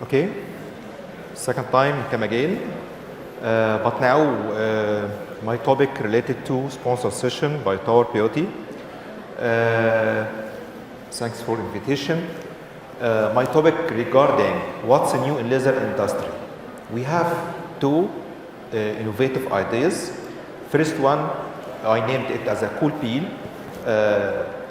Okay, second time come again, but now my topic related to sponsor session by Tower Bيوتي. Thanks for invitation. My topic regarding what's new in leather industry. We have two innovative ideas. First one, I named it as a cool peel,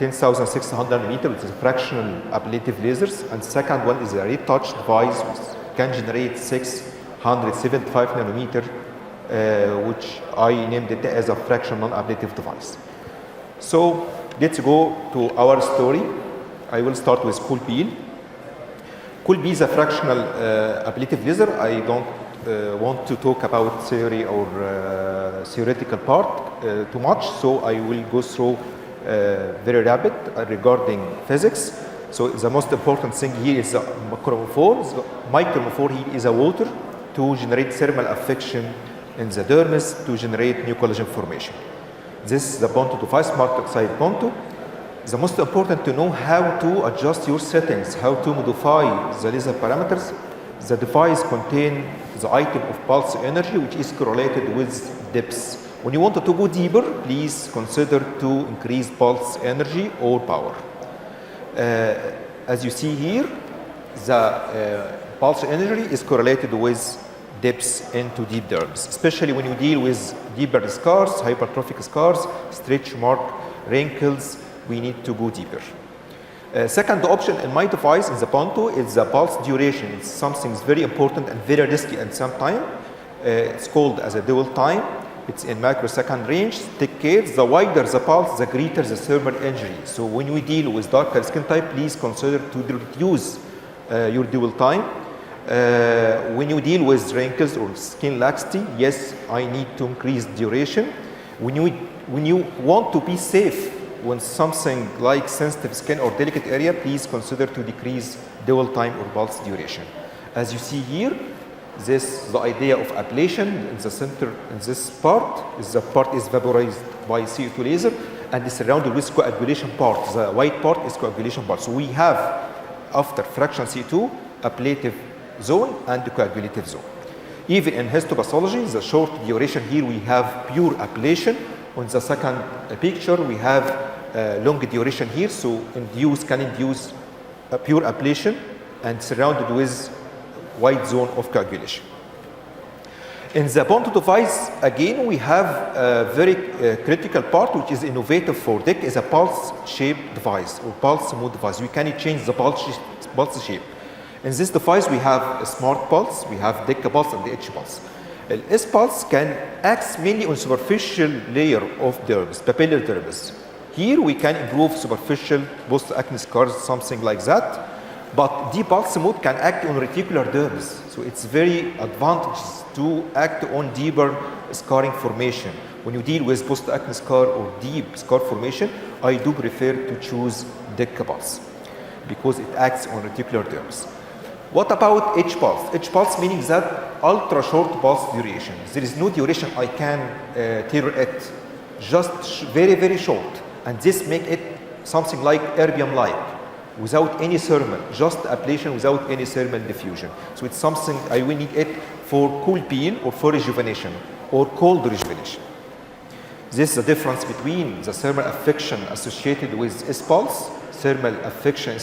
10,600 nanometer, which is fractional ablative lasers. And second one is a red touch device, which can generate 675 nanometer, which I named it as a fractional non-ablative device. So let's go to our story. I will start with cool peel. Cool peel is a fractional ablative laser. I don't want to talk about theory or theoretical part too much, so I will go through very rapid regarding physics. So the most important thing here is the chromophore. The chromophore here is a water to generate thermal affection in the dermis to generate new collagen formation. This is the Ponto device, smart oxide Ponto. The most important to know how to adjust your settings, how to modify the laser parameters. The device contains the item of pulse energy, which is correlated with depth. When you want to go deeper, please consider to increase pulse energy or power. As you see here, the pulse energy is correlated with depth into deep derms, especially when you deal with deeper scars, hypertrophic scars, stretch mark, wrinkles. We need to go deeper. Second option in my device in the Ponto is the pulse duration. It's something very important and very risky at some time. It's called as a dual time. It's in microsecond range. Take care, the wider the pulse, the greater the thermal injury. So when we deal with darker skin type, please consider to reduce your dual time. When you deal with wrinkles or skin laxity, yes, I need to increase duration. When you want to be safe, when something like sensitive skin or delicate area, please consider to decrease dual time or pulse duration. As you see here, this the idea of ablation in the center. In this part is the part is vaporized by CO2 laser and is surrounded with coagulation part. The white part is coagulation part. So we have after fraction CO2 ablative zone and the coagulative zone. Even in histopathology, the short duration here we have pure ablation. On the second picture, we have long duration here, so can induce a pure ablation and surrounded with wide zone of coagulation. In the Ponto device, again, we have a very critical part, which is innovative for DEC, is a pulse-shaped device or pulse mode device. We can change the pulse shape. In this device, we have a smart pulse, we have Deka pulse and the H pulse. S pulse can act mainly on superficial layer of dermis, papillary dermis. Here we can improve superficial post-acne scars, something like that. But deep pulse mode can act on reticular dermis. So it's very advantageous to act on deeper scarring formation. When you deal with post-acne scar or deep scar formation, I do prefer to choose Deka pulse because it acts on reticular dermis. What about H pulse? H pulse meaning that ultra short pulse duration. There is no duration I can tailor it, just very, very short. And this make it something like erbium-like, without any thermal, just ablation without any thermal diffusion. So it's something I will need it for cool peel or for rejuvenation or cold rejuvenation. This is the difference between the thermal affection associated with S pulse, thermal affection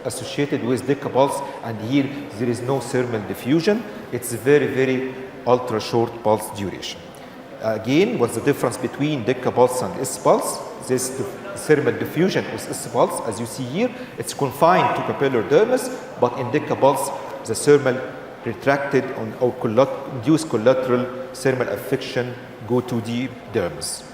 associated with Deka pulse, and here there is no thermal diffusion. It's very, very ultra short pulse duration. Again, what's the difference between Deka pulse and S pulse? This thermal diffusion with S pulse, as you see here, it's confined to papillary dermis, but in Deka pulse, the thermal retracted or induced collateral thermal affection go to the dermis.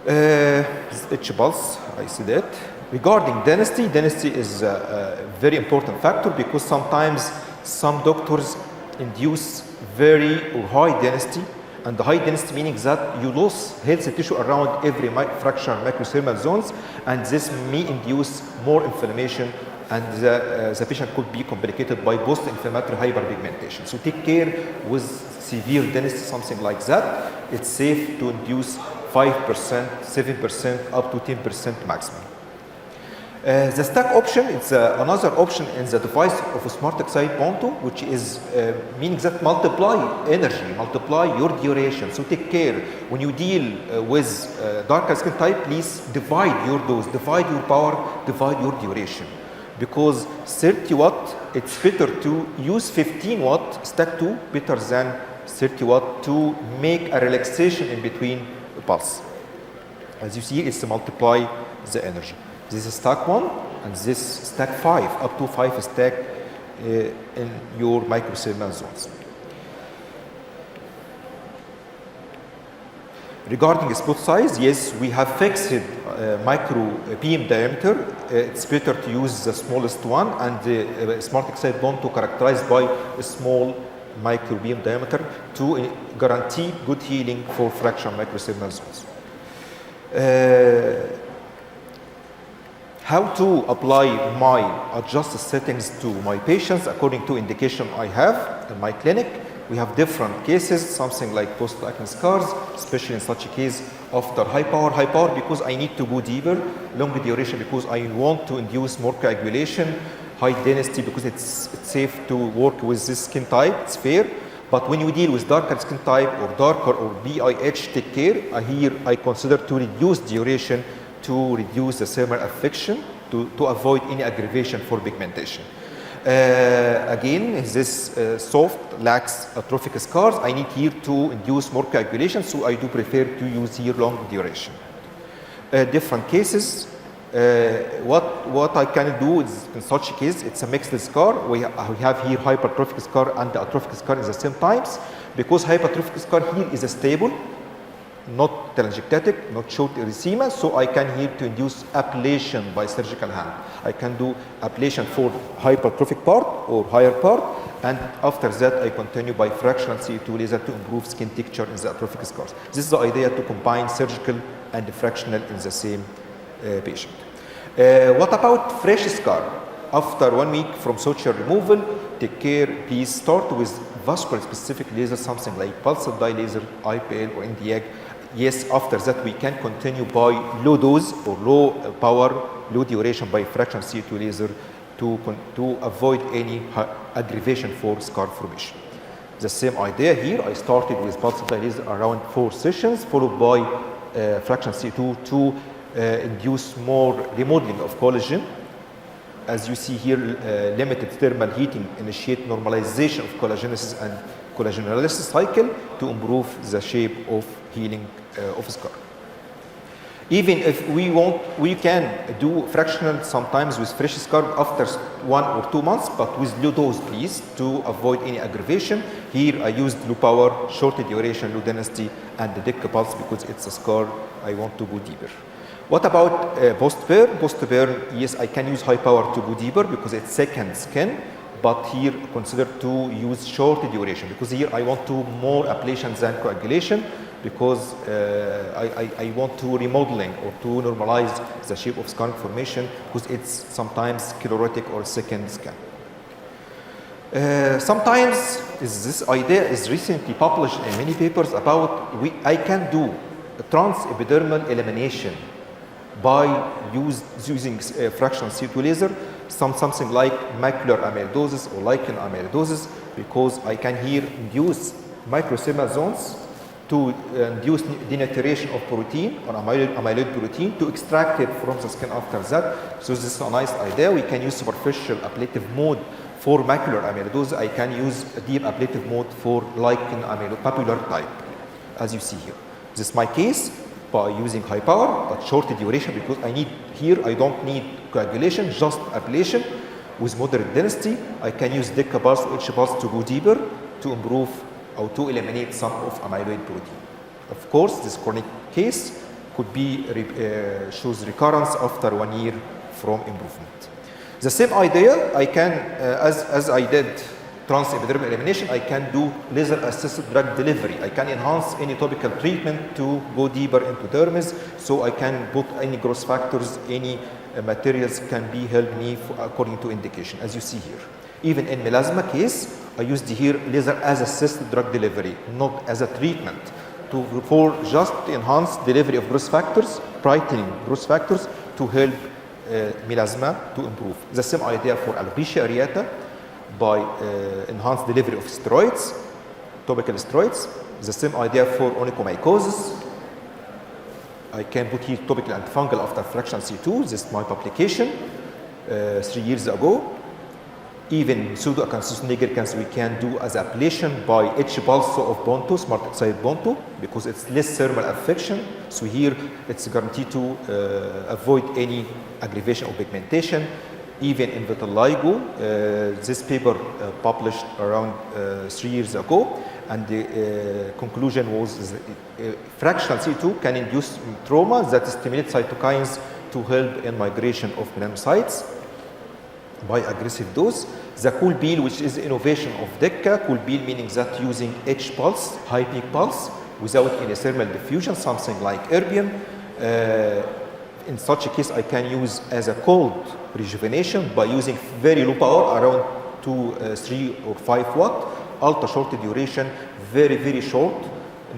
H pulse, I see that. Regarding density, density is a very important factor because sometimes some doctors induce very or high density, and the high density meaning that you lose healthy tissue around every fracture microthermal zones, and this may induce more inflammation, and the patient could be complicated by post-inflammatory hyperpigmentation. So take care with severe density, something like that. It's safe to induce 5%, 7%, up to 10% maximum. The stack option is another option in the device of a smart excite Ponto, which is meaning that multiply energy, multiply your duration. So take care when you deal with darker skin type, please divide your dose, divide your power, divide your duration. Because 30 watt, it's better to use 15 watt stack 2 better than 30 watt to make a relaxation in between pulse. As you see, it's to multiply the energy. This is stack 1 and this stack 5, up to 5 stack in your microsignal zones. Regarding spot size, yes, we have fixed micro beam diameter. It's better to use the smallest one, and the smart excite bond to characterized by a small micro beam diameter to guarantee good healing for fraction microsignal zones. How to apply my adjusted settings to my patients according to indication I have in my clinic. We have different cases, something like post-acne scars, especially in such a case after high power because I need to go deeper, long duration because I want to induce more coagulation, high density because it's safe to work with this skin type, it's fair. But when you deal with darker skin type or darker or BIH, take care. Here I consider to reduce duration to reduce the thermal affection to avoid any aggravation for pigmentation. Again, this soft, lax atrophic scars, I need here to induce more coagulation, so I do prefer to use here long duration. Different cases, what I can do is in such a case, it's a mixed scar. We have here hypertrophic scar and the atrophic scar at the same times, because hypertrophic scar here is a stable, not telangiectatic, not short erythema, so I can here to induce ablation by surgical hand. I can do ablation for hypertrophic part or higher part, and after that I continue by fractional CO2 laser to improve skin texture in the atrophic scars. This is the idea to combine surgical and fractional in the same patient. What about fresh scar? After 1 week from suture removal, take care, please start with vascular specific laser, something like pulsed dye laser, IPL or NDAG. Yes, after that we can continue by low dose or low power, low duration by fractional CO2 laser to avoid any aggravation for scar formation. The same idea here, I started with pulsed dye laser around 4 sessions, followed by fractional CO2 to induce more remodeling of collagen. As you see here, limited thermal heating initiate normalization of collagenesis and collagenelysis cycle to improve the shape of healing of scar. Even if we want, we can do fractional sometimes with fresh scar after 1 or 2 months, but with low dose, please, to avoid any aggravation. Here I used low power, short duration, low density, and the Deka pulse because it's a scar I want to go deeper. What about post-burn? Post-burn, yes, I can use high power to go deeper because it's second skin, but here consider to use short duration because here I want to more ablation than coagulation because I want to remodeling or to normalize the shape of scar formation because it's sometimes sclerotic or second skin. Sometimes this idea is recently published in many papers about I can do transepidermal elimination by using fractional CO2 laser, something like macular amyloidosis or lichen amyloidosis, because I can here induce microsema zones to induce denaturation of protein or amyloid protein to extract it from the skin after that. So this is a nice idea. We can use superficial ablative mode for macular amyloidosis. I can use a deep ablative mode for lichen amyloid papular type, as you see here. This is my case by using high power but short duration because I don't need coagulation, just ablation with moderate density. I can use Deka pulse or H pulse to go deeper to improve or to eliminate some of amyloid protein. Of course, this chronic case could be shows recurrence after 1 year from improvement. The same idea, I can, as I did transepidermal elimination, I can do laser-assisted drug delivery. I can enhance any topical treatment to go deeper into dermis, so I can put any growth factors, any materials can be help me according to indication, as you see here. Even in melasma case, I used here laser as assisted drug delivery, not as a treatment, for just to enhance delivery of growth factors, brightening growth factors to help melasma to improve. The same idea for alopecia areata by enhanced delivery of steroids, topical steroids. The same idea for onychomycosis. I can put here topical antifungal after fractional C2. This is my publication 3 years ago. Even pseudoacanthus nigricans we can do as ablation by H-pulso of Bonto, smart oxide Bonto, because it's less thermal affection. So here it's guaranteed to avoid any aggravation of pigmentation. Even in vitiligo, this paper published around 3 years ago, and the conclusion was fractional C2 can induce trauma that stimulate cytokines to help in migration of melanocytes by aggressive dose. The cool beam, which is innovation of Deka, cool beam meaning that using H pulse, high peak pulse, without any thermal diffusion, something like erbium. In such a case, I can use as a cold rejuvenation by using very low power, around 2, 3 or 5 watt, ultra short duration, very, very short,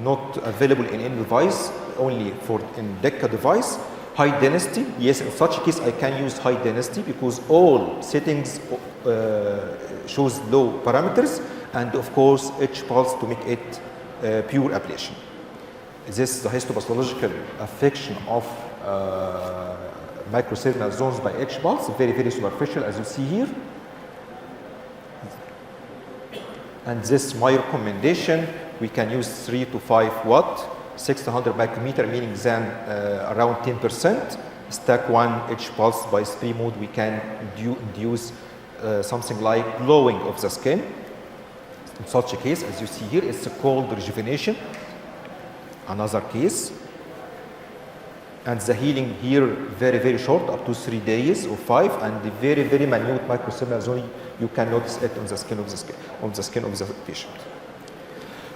not available in any device, only for in Deka device. High density, yes, in such a case I can use high density because all settings shows low parameters, and of course H pulse to make it pure ablation. This is the histopathological affection of microcystinal zones by H pulse, very, very superficial as you see here. And this my recommendation, we can use 3 to 5 watt. 600 micrometer, meaning then around 10%. Stack 1 H pulse by spray mode, we can induce something like glowing of the skin. In such a case, as you see here, it's a cold rejuvenation. Another case. And the healing here very, very short, up to 3 days or 5, and the very, very minute microcystinal zone, you can notice it on the skin of the patient.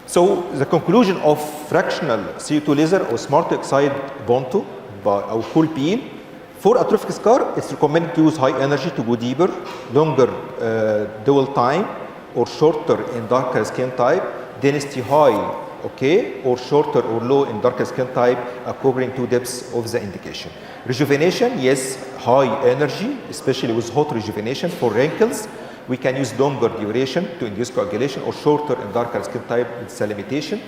So the conclusion of fractional CO2 laser or smart oxide Bonto or cool peel for atrophic scar, it's recommended to use high energy to go deeper, longer dwell time, or shorter in darker skin type, density high, okay, or shorter or low in darker skin type according to depths of the indication. Rejuvenation, yes, high energy, especially with hot rejuvenation for wrinkles. We can use longer duration to induce coagulation, or shorter and darker skin type with the limitation.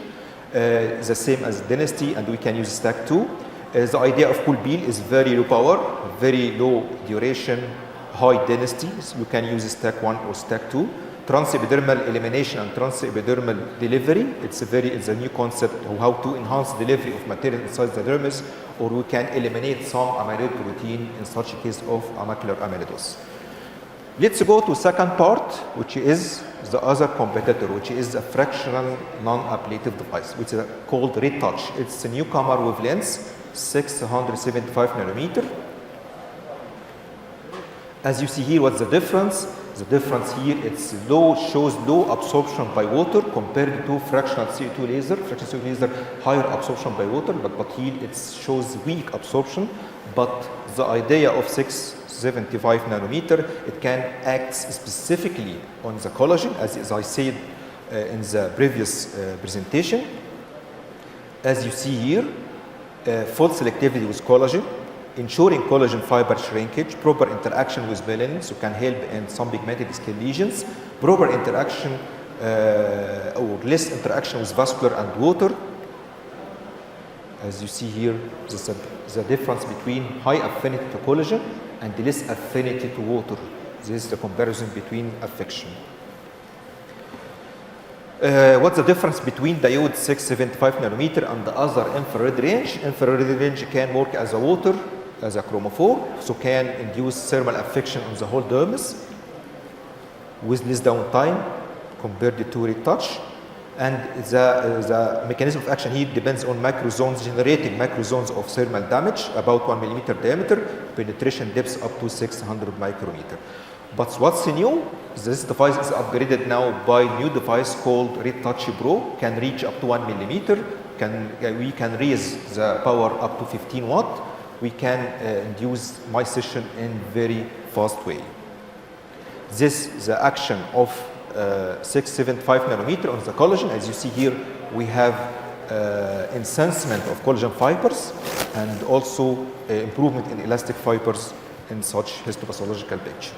The same as density, and we can use stack 2. The idea of cool beam is very low power, very low duration, high density. So you can use stack 1 or stack 2. Transepidermal elimination and transepidermal delivery. It's a new concept of how to enhance delivery of material inside the dermis, or we can eliminate some amyloid protein in such a case of macular amyloidosis. Let's go to second part, which is the other competitor, which is a fractional non-ablative device, which is called Deka Touch. It's a newcomer with lens 675 nanometer. As you see here, what's the difference? The difference here, it's shows low absorption by water compared to fractional CO2 laser. Fractional CO2 laser, higher absorption by water, but here it shows weak absorption. But the idea of 675 nanometer, it can act specifically on the collagen, as I said in the previous presentation. As you see here, full selectivity with collagen, ensuring collagen fiber shrinkage, proper interaction with melanin, so can help in some pigmented skin lesions, proper interaction or less interaction with vascular and water. As you see here, this is the difference between high affinity to collagen and less affinity to water. This is the comparison between affection. What's the difference between diode 675 nanometer and the other infrared range? Infrared range can work as a water, as a chromophore, so can induce thermal affection on the whole dermis with less downtime compared to Deka Touch. And the mechanism of action here depends on macrozones, generating macrozones of thermal damage, about 1 millimeter diameter, penetration depths up to 600 micrometer. But what's new? This device is upgraded now by new device called Deka Touch Pro, can reach up to 1 millimeter, we can raise the power up to 15 watt, we can induce my session in very fast way. This is the action of 675 nanometer on the collagen. As you see here, we have enhancement of collagen fibers and also improvement in elastic fibers in such histopathological picture.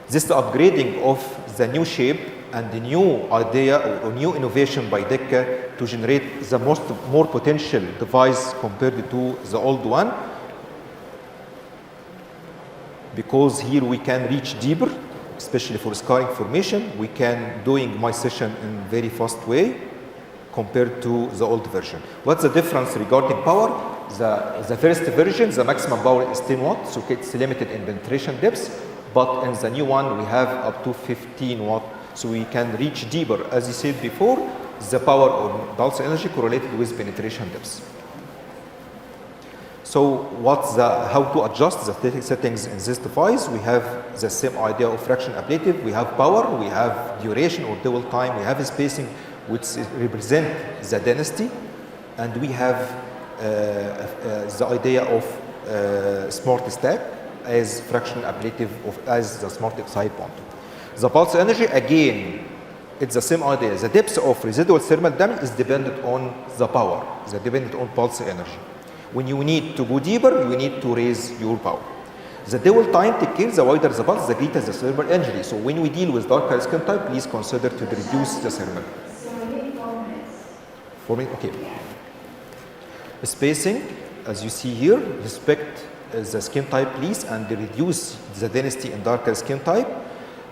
This upgrading of the new shape and the new idea or new innovation by Deka to generate the more potential device compared to the old one, because here we can reach deeper, especially for scarring formation. We can doing my session in very fast way compared to the old version. What's the difference regarding power? The first version, the maximum power is 10 watts, so it's limited in penetration depths, but in the new one we have up to 15 watts, so we can reach deeper. As you said before, the power or pulse energy correlated with penetration depths. So how to adjust the settings in this device? We have the same idea of fraction ablative. We have power, we have duration or dwell time, we have spacing which represent the density, and we have the idea of smart stack as fraction ablative as the smart excite bond. The pulse energy, again, it's the same idea. The depth of residual thermal damage is dependent on the power, dependent on pulse energy. When you need to go deeper, you need to raise your power. The dwell time take care, the wider the pulse, the greater the thermal energy. So when we deal with darker skin type, please consider to reduce the thermal. 4 minutes, okay. Spacing, as you see here, respect the skin type, please, and reduce the density in darker skin type.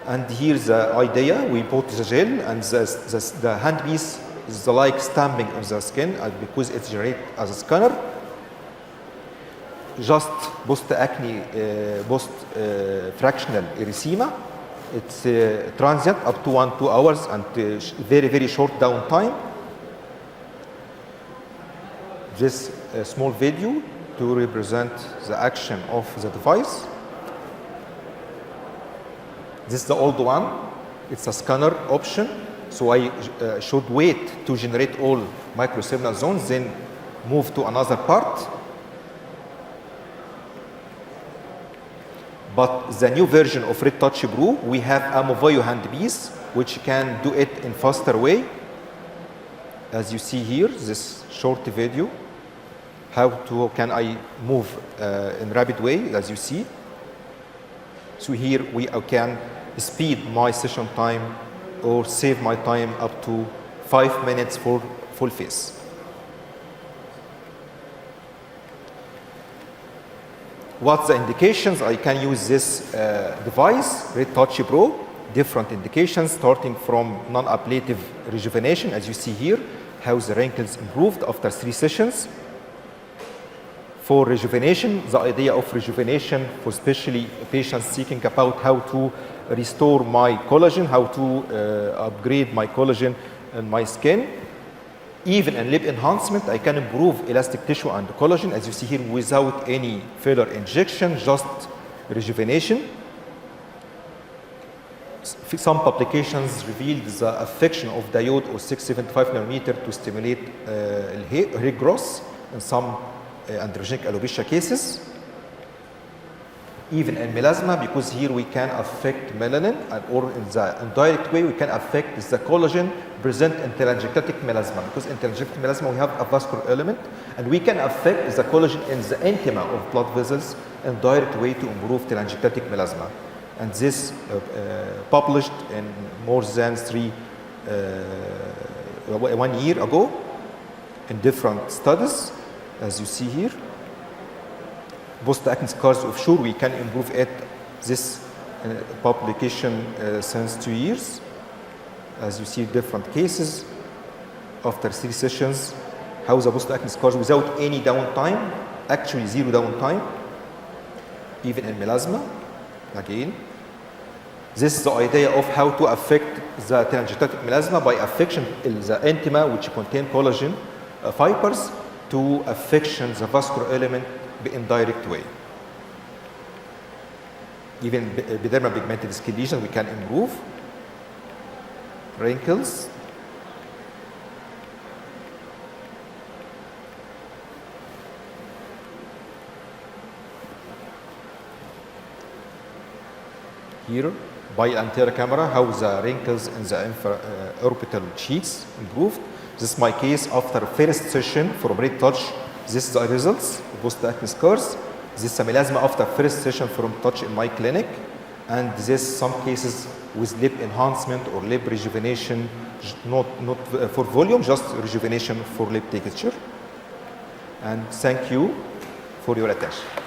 And here's the idea: we put the gel, and the handpiece is like stamping of the skin because it's generated as a scanner. Just post-acne, post-fractional erythema. It's transient up to 1-2 hours and very, very short downtime. This small video to represent the action of the device. This is the old one. It's a scanner option. So I should wait to generate all microsignal zones, then move to another part. But the new version of Red Touch Pro, we have a Movio handpiece which can do it in faster way. As you see here, this short video, how can I move in rapid way, as you see. So here we can speed my session time or save my time up to 5 minutes for full face. What's the indications? I can use this device, Red Touch Pro. Different indications starting from non-ablative rejuvenation, as you see here, how the wrinkles improved after 3 sessions. For rejuvenation, the idea of rejuvenation for especially patients seeking about how to restore my collagen, how to upgrade my collagen in my skin. Even in lip enhancement, I can improve elastic tissue and collagen, as you see here, without any filler injection, just rejuvenation. Some publications revealed the affection of diode or 675 nanometer to stimulate hair growth in some androgenic alopecia cases. Even in melasma, because here we can affect melanin, or in the indirect way we can affect the collagen present in telangiectatic melasma, because in telangiectatic melasma we have a vascular element, and we can affect the collagen in the intima of blood vessels in direct way to improve telangiectatic melasma. And this published in more than 1 year ago in different studies, as you see here. Post-acne scars of sure we can improve it. This publication since 2 years. As you see, different cases after 3 sessions, how the post-acne scars without any downtime, actually 0 downtime, even in melasma. Again, this is the idea of how to affect the telangiectatic melasma by affection the intima, which contain collagen fibers, to affection the vascular element in direct way. Even epidermal pigmented skin lesions we can improve. Wrinkles. Here, by anterior camera, how the wrinkles in the orbital cheeks improved. This is my case after first session from Red Touch. This is the results, post-acne scars. this melasma after first session from touch in my clinic, and this some cases with lip enhancement or lip rejuvenation, not for volume, just rejuvenation for lip texture. And thank you for your attention.